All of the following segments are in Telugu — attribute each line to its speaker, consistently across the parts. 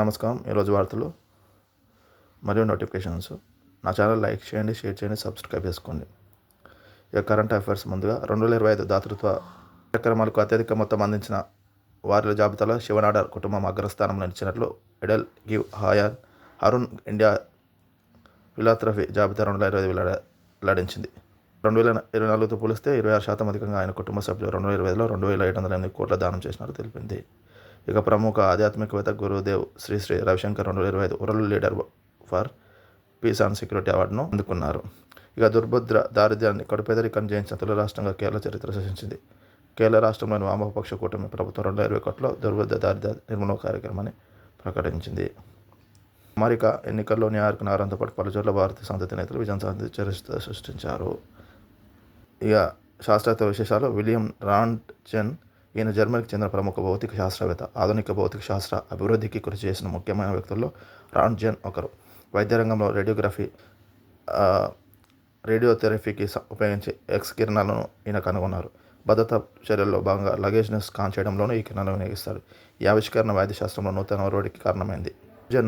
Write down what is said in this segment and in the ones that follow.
Speaker 1: నమస్కారం. ఈరోజు వార్తలు మరియు నోటిఫికేషన్స్. నా ఛానల్ లైక్ చేయండి, షేర్ చేయండి, సబ్స్క్రైబ్ చేసుకోండి. ఇక కరెంట్ అఫైర్స్ ముందుగా 2025 దాతృత్వ కార్యక్రమాలకు అత్యధిక మొత్తం అందించిన వారిల జాబితాలో శివనాడార్ కుటుంబం అగ్రస్థానంలో నిలిచినట్లు ఎడెల్ గివ్ హరున్ ఇండియా ఫిలాంథ్రఫీ జాబితా 2025 వెల్లడించింది. 2024తో పోలిస్తే 26% అధికంగా ఆయన కుటుంబ సభ్యులు 2025లో 2,708 కోట్ల దానం చేసినట్లు తెలిపింది. ఇక ప్రముఖ ఆధ్యాత్మికవేత్త Gurudev Shri Shri Ravishankar 2025 world leader for peace and security అవార్డును అందుకున్నారు. ఇక దుర్భద్ర దారిద్ర్యాన్ని కడుపేదరికాన్ని జయించిన తొలి రాష్ట్రంగా కేరళ చరిత్ర సృష్టించింది. కేరళ రాష్ట్రంలోని వామపక్ష కూటమి ప్రభుత్వం 2021లో దుర్భద్ర దారిద్ర్య నిర్మూలన కార్యక్రమాన్ని ప్రకటించింది. అమెరికా ఎన్నికల్లో న్యూయార్క్ నగరంతో పాటు పలుచోట్ల భారతీయ సంతతి నేతలు విజయం సాధించి చరిత్ర సృష్టించారు. ఇక శాస్త్రవేత్త విశేషాలు. విలియం రాంట్జెన్ ఈయన జర్మనీకి చెందిన ప్రముఖ భౌతిక శాస్త్రవేత్త. ఆధునిక భౌతిక శాస్త్ర అభివృద్ధికి కృషి చేసిన ముఖ్యమైన వ్యక్తుల్లో రాంట్జెన్ ఒకరు. వైద్య రంగంలో రేడియోథెరపీకి ఉపయోగించే ఎక్స్ కిరణాలను ఈయన కనుగొన్నారు. భద్రతా చర్యల్లో భాగంగా లగేజ్ను స్కాన్ చేయడంలోనూ ఈ కిరణాలు వినియోగిస్తారు. ఈ ఆవిష్కరణ వైద్యశాస్త్రంలో నూతన ఒరవడికి కారణమైంది.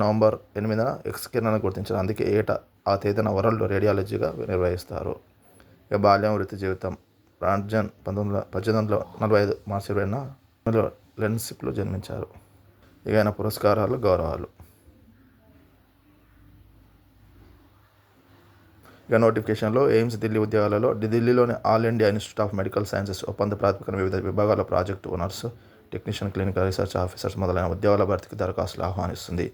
Speaker 1: నవంబర్ 8న ఎక్స్ కిరణాలను గుర్తించారు. అందుకే ఏటా ఆ తేదీన వరల్డ్ రేడియాలజీగా నిర్వహిస్తారు. ఇక బాల్యం, వృత్తి జీవితం. రాంట్జెన్ 1845 మార్చి 20న లెన్సిప్లో జన్మించారు. ఇక ఆయన పురస్కారాలు, గౌరవాలు. ఇక నోటిఫికేషన్లో ఎయిమ్స్ ఢిల్లీ ఉద్యోగాలలో ఢిల్లీలోని all India institute of medical sciences ఒప్పంద ప్రాతిపదికన వివిధ విభాగాల project owners, technician, clinical research officers మొదలైన ఉద్యోగాల భర్తీకి దరఖాస్తులు ఆహ్వానిస్తుంది.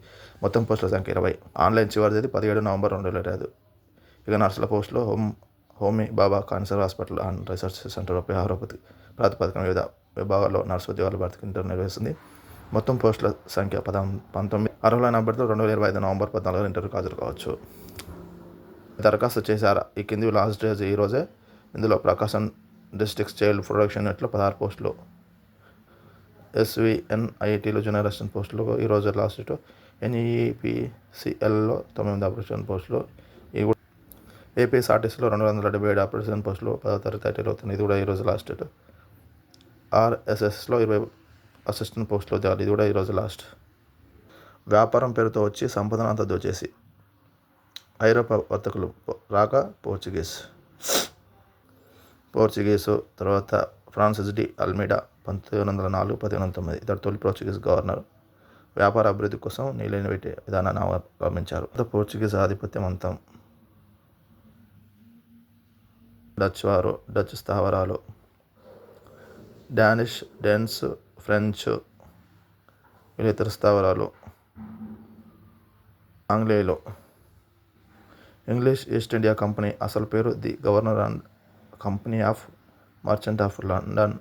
Speaker 1: మొత్తం పోస్టుల సంఖ్య 20. ఆన్లైన్ చివరి తేదీ 17 నవంబర్ 2025. ఇక నర్సుల పోస్టులో Homi Bhabha cancer hospital and research centre ప్రాతిపదికన వివిధ విభాగాల్లో నర్సు ఉద్యోగాల భర్తీకి ఇంటర్వ్యూ నిర్వహిస్తుంది. మొత్తం పోస్టుల సంఖ్య 19. అర్హులైన అభ్యర్థులు 2025 నవంబర్ 14 ఇంటర్వ్యూకి హాజరు కావచ్చు. దరఖాస్తు చేశారా? ఈ కింది లాస్ట్ డేస్ ఈరోజే. ఇందులో ప్రకాశం డిస్ట్రిక్ట్ చైల్డ్ ప్రొటెక్షన్ యూనిట్లో 16 పోస్టులు, SVNITలో జూనియర్ అసిస్టెంట్ పోస్టులు ఈరోజు లాస్ట్ డేట్. NEPCLలో 9 ఆపరేషన్ పోస్టులు. APSRTCలో 277 ఆపరేషన్ పోస్టులు 10వ తరగతి ఐటీలో అవుతుంది. ఇది కూడా ఈరోజు లాస్ట్ డేట్. RSSలో 20 అసిస్టెంట్ పోస్టులు ఉద్యోగాలు. ఇది కూడా ఈరోజు లాస్ట్. వ్యాపారం పేరుతో వచ్చి సంపదను అంతా దోచేసి ఐరోపా వర్తకులు రాక పోర్చుగీసు తర్వాత ఫ్రాన్సిస్ డి అల్మీడా 1804-1809 ఇతడు తొలి పోర్చుగీస్ గవర్నర్. వ్యాపార అభివృద్ధి కోసం నీళ్ళని పెట్టే విధానాన్ని అవలంబించారు. పోర్చుగీస్ ఆధిపత్యం అంతం. డచ్ స్థావరాలు. డేన్స్, ఫ్రెంచ్, ఇతర స్థావరాలు. ఆంగ్లేయులు. ఇంగ్లీష్ ఈస్ట్ ఇండియా కంపెనీ అసలు పేరు the governor and company of merchant of London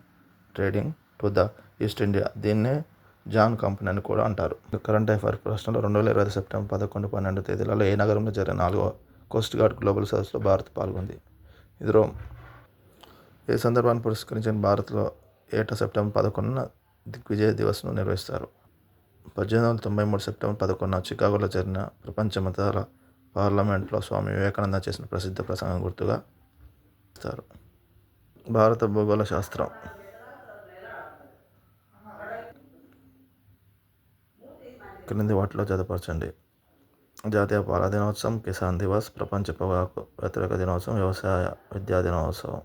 Speaker 1: trading to the east India. దీన్నే జాన్ కంపెనీ అని కూడా అంటారు. కరెంట్ అఫైర్ ప్రశ్నలో 2025 సెప్టెంబర్ 11, 12 తేదీలలో ఏ నగరంలో జరిగిన 4వ కోస్ట్ గార్డ్ గ్లోబల్ సదస్సులో భారత్ పాల్గొంది? ఇది రోమ్. ఏ సందర్భాన్ని పురస్కరించిన భారత్లో ఏటా సెప్టెంబర్ 11న దిగ్విజయ్ దివస్ను నిర్వహిస్తారు? 1893 సెప్టెంబర్ 11న చికాగోలో జరిగిన ప్రపంచ మతాల పార్లమెంట్లో స్వామి వివేకానంద చేసిన ప్రసిద్ధ ప్రసంగం గుర్తుగా ఇస్తారు. భారత భూగోళ శాస్త్రం. క్రింది వాటిలో జతపరచండి. జాతీయ పాల దినోత్సవం, కిసాన్ దివస్, ప్రపంచ పొగాకు వ్యతిరేక దినోత్సవం, వ్యవసాయ విద్యా దినోత్సవం.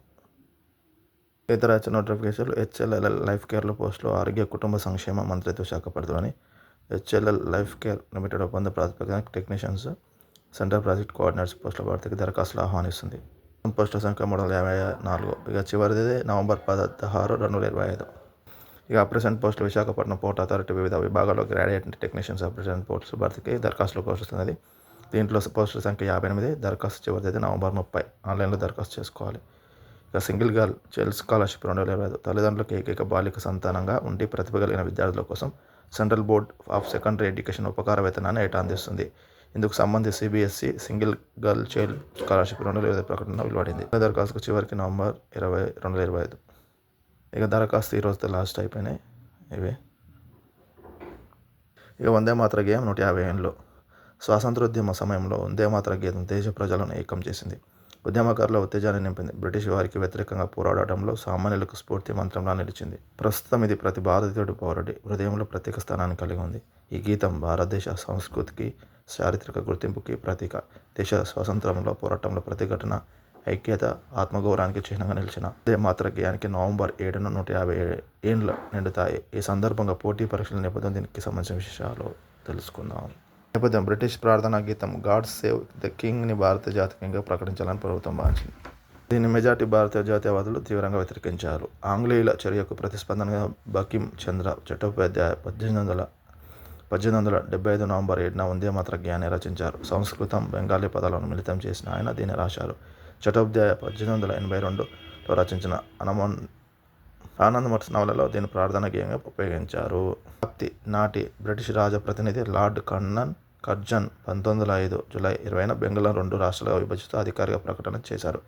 Speaker 1: ఇతర నోటిఫికేషన్లు. HLL లైఫ్ కేర్లో పోస్టులు ఆరోగ్య కుటుంబ సంక్షేమ మంత్రిత్వ శాఖ పరిధిలోని HLL లైఫ్ కేర్ లిమిటెడ్ ఒప్పంద ప్రాతిపదికన టెక్నీషియన్స్, సెంట్రల్ ప్రాజెక్ట్ కోఆర్డినేటర్స్ పోస్టుల భర్తీకి దరఖాస్తులు ఆహ్వానిస్తుంది. పోస్టుల సంఖ్య 354. ఇక చివరిది నవంబర్ 16, 2025. ఇక అప్రెసెంట్ పోస్టులు విశాఖపట్నం పోర్ట్ అథారిటీ వివిధ విభాగాల్లో గ్రాడ్యుయేట్ టెక్నీషియన్స్ అప్రెసెంట్ పోస్టులు భర్తీకి దరఖాస్తులు కోరుతున్నది. దీంట్లో పోస్టుల సంఖ్య 58. దరఖాస్తు చివరి తేదీ నవంబర్ 30. ఆన్లైన్లో దరఖాస్తు చేసుకోవాలి. ఇక సింగిల్ గర్ల్ చైల్డ్ స్కాలర్షిప్ 2025. తల్లిదండ్రులకు ఏకైక బాలిక సంతానంగా ఉండి ప్రతిభ కలిగిన విద్యార్థుల కోసం central board of secondary education ఉపకార వేతనాన్ని ఏటా అందిస్తుంది. ఇందుకు సంబంధించి CBSE single girl child scholarship 2025 ప్రకటన వెలువడింది. దరఖాస్తుకు చివరికి నవంబర్ 20, 2025. ఇక దరఖాస్తు ఈరోజుతో లాస్ట్ అయిపోయినాయి ఇవే. ఇక వందే మాతర గేయం 150 ఏళ్ళు. స్వాతంత్రోద్యమ సమయంలో వందే మాతర గీతం దేశ ప్రజలను ఏకం చేసింది. ఉద్యమకారుల ఉత్తేజాన్ని నింపింది. బ్రిటిష్ వారికి వ్యతిరేకంగా పోరాడటంలో సామాన్యులకు స్ఫూర్తి మంత్రంలా నిలిచింది. ప్రస్తుతం ఇది ప్రతి భారతీయుడి పౌరుడి హృదయంలో ప్రత్యేక స్థానాన్ని కలిగి ఉంది. ఈ గీతం భారతదేశ సంస్కృతికి, చారిత్రక గుర్తింపుకి ప్రతీక. దేశ స్వాతంత్ర్యంలో పోరాటంలో ప్రతిఘటన, ఐక్యత, ఆత్మగౌరవానికి చిహ్నంగా నిలిచిన వందే మాతర గేయానికి నవంబర్ 7న 150 ఏండ్లు నిండుతాయి. ఈ సందర్భంగా పోటీ పరీక్షల నేపథ్యం దీనికి సంబంధించిన విశేషాలు తెలుసుకుందాం. నేపథ్యం: బ్రిటిష్ ప్రార్థనా గీతం గాడ్ సేవ్ ద కింగ్ని భారతీయ జాతీయ గీతంగా ప్రకటించాలని ప్రభుత్వం భావించింది. దీన్ని మెజార్టీ భారతీయ జాతీయవాదులు తీవ్రంగా వ్యతిరేకించారు. ఆంగ్లేయుల చర్యకు ప్రతిస్పందనగా బంకిం చంద్ర చట్టోపాధ్యాయ 1875 నవంబర్ 7న వందే మాతర గేయాన్ని రచించారు. సంస్కృతం, బెంగాలీ పదాలను మిళితం చేసిన ఆయన దీన్ని రాశారు. చట్టోపాధ్యాయ 1882లో రచించిన ఆనందమఠ్ నవలలో దీన్ని ప్రార్థనా గేయంగా ఉపయోగించారు. వ్యాప్తి: నాటి బ్రిటిష్ రాజప్రతినిధి లార్డ్ కర్జన్ 1905 జూలై 20న బెంగాల్ను 2 రాష్ట్రాలుగా విభజిస్తూ అధికారిక ప్రకటన చేశారు.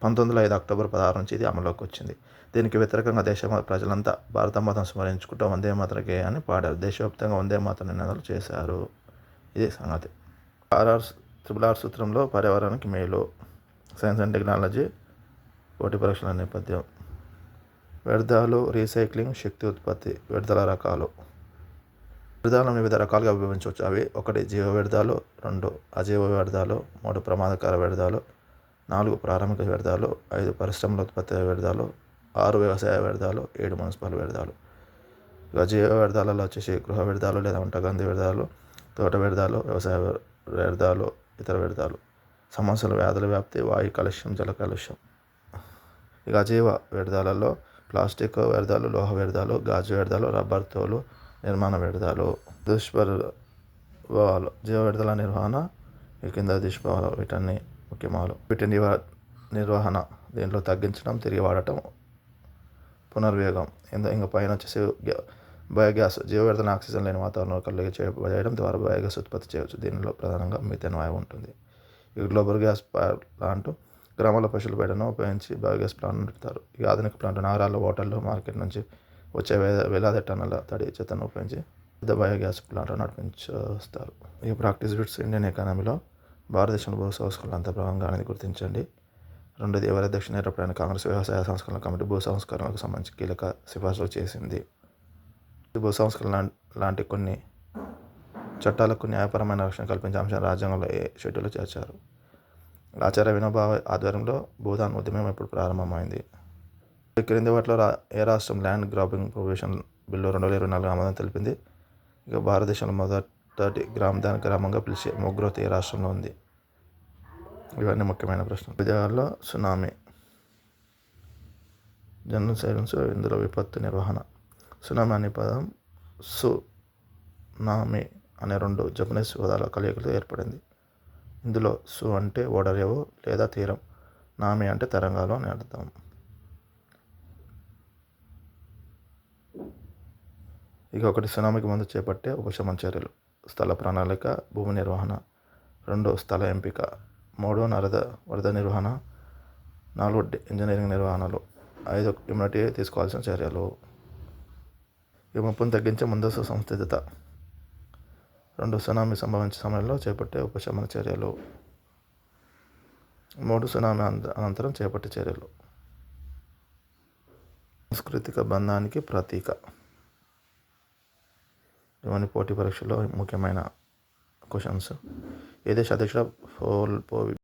Speaker 1: 1905 అక్టోబర్ 16 నుంచి ఇది అమలులోకి వచ్చింది. దీనికి వ్యతిరేకంగా దేశ ప్రజలంతా భారతమాతను స్మరించుకుంటూ వందే మాతర గేయాన్ని పాడారు. దేశవ్యాప్తంగా వందే మాతర నినాదాలు చేశారు. ఇదే సంగతి. RR సూత్రంలో పర్యావరణానికి మేలు. సైన్స్ అండ్ టెక్నాలజీ పోటీ పరీక్షల నేపథ్యం: వ్యర్థాలు, రీసైక్లింగ్, శక్తి ఉత్పత్తి. వ్యర్థాల రకాలు: వ్యర్థాలను వివిధ రకాలుగా విభజించవచ్చు. అవి: 1 జీవ వ్యర్థాలు, 2 అజీవ వ్యర్థాలు, 3 ప్రమాదకర వ్యర్థాలు, 4 ప్రాథమిక వ్యర్థాలు, 5 పరిశ్రమల ఉత్పత్తి వ్యర్థాలు, 6 వ్యవసాయ వ్యర్థాలు, 7 మున్సిపల్ వ్యర్థాలు. జీవ వ్యర్థాలలో వచ్చేసి గృహ వ్యర్థాలు లేదా వంటగది వ్యర్థాలు, తోట వ్యర్థాలు, వ్యవసాయ వ్యర్థాలు, ఇతర వ్యర్థాలు. సమస్యలు: వ్యాధుల వ్యాప్తి, వాయు కాలుష్యం, జల కాలుష్యం. అజీవ వ్యర్థాలలో ప్లాస్టిక్ వ్యర్థాలు, లోహ వ్యర్థాలు, గాజు వ్యర్థాలు, రబ్బర్ తోలు, నిర్మాణ వ్యర్థాలు. దుష్ప్రభావాలు: జీవ వ్యర్థాల నిర్వహణ కింద దుష్ప్రభావాలు వీటన్ని ముఖ్యమాలు. వీటి నిర్వహణ: దీంట్లో తగ్గించడం, తిరిగి వాడటం, పునర్వినియోగం. ఇంకా పైన వచ్చేసి బయోగ్యాస్: జీవ వ్యర్థాలను ఆక్సిజన్ లేని వాతావరణంలో కలిగి చేయడం ద్వారా బయోగ్యాస్ ఉత్పత్తి చేయవచ్చు. దీనిలో ప్రధానంగా మీథేన్ వాయువు ఉంటుంది. గ్లోబల్ గ్యాస్ ప్లాంట్: గ్రామాల పశువుల పేడను ఉపయోగించి బయోగ్యాస్ ప్లాంట్ నడుపుతారు. ఆధునిక ప్లాంట్: నగరాల్లో, హోటళ్ళు, మార్కెట్ నుంచి వచ్చే వేలాది టన్నుల తడి చెత్తను ఉపయోగించి పెద్ద బయోగ్యాస్ ప్లాంట్ నడిపించేస్తారు. ప్రాక్టీస్ బిట్స్: ఇండియన్ ఎకానమీలో భారతదేశంలో భూ సంస్కరణలు అంత ప్రభావంగా అనేది గుర్తించండి. 2 ఎవరి అధ్యక్షుడు ఏర్పడిన కాంగ్రెస్ వ్యవసాయ సంస్కరణ కమిటీ భూ సంస్కరణలకు సంబంధించి కీలక సిఫార్సులు చేసింది. భూ సంస్కరణ లాంటి కొన్ని చట్టాలకు న్యాయపరమైన రక్షణ కల్పించే అంశాన్ని రాజ్యాంగంలో షెడ్యూల్లో చేర్చారు. ఆచార్య వినోబా ఆధ్వర్యంలో భూదాన్ ఉద్యమం ఎప్పుడు ప్రారంభమైంది? క్రింది వాటిలో ఏ రాష్ట్రం ల్యాండ్ గ్రాబింగ్ ప్రొహిబిషన్ బిల్లు 2024 ఆమోదం తెలిపింది? భారతదేశంలో మొదటి గ్రామదాన్ గ్రామంగా పిలిచే మొగ్రోత్ ఏ రాష్ట్రంలో ఉంది? ఇవన్నీ ముఖ్యమైన ప్రశ్నలు. విజయాల్లో సునామీ. జనరల్ సైలెన్స్ ఇందులో విపత్తు నిర్వహణ. సునామీ అనే పదం సునామీ అనే 2 జపనీస్ పదాల కలయికతో ఏర్పడింది. ఇందులో సు అంటే ఓడరేవు లేదా తీరం, నామి అంటే తరంగాలు అని అర్థం. ఒకటి సునామీకి ముందు చేపట్టే ఉపశమన చర్యలు. స్థల ప్రణాళిక, భూమి నిర్వహణ. 2 స్థల ఎంపిక. 3 వరద నిర్వహణ. 4 ఇంజనీరింగ్ నిర్వహణలు. 5 ఇమ్యూనిటీ తీసుకోవాల్సిన చర్యలు. ముప్పును తగ్గించే ముందస్తు సంసిద్ధత. 2 సునామీ సంభవించే సమయంలో చేపట్టే ఉపశమన చర్యలు. 3 సునామీ అనంతరం చేపట్టే చర్యలు. సాంస్కృతిక బంధానికి ప్రతీక. ఇవన్నీ పోటీ పరీక్షలో ముఖ్యమైన క్వశ్చన్స్. ఏ దేశ అధ్యక్షుడు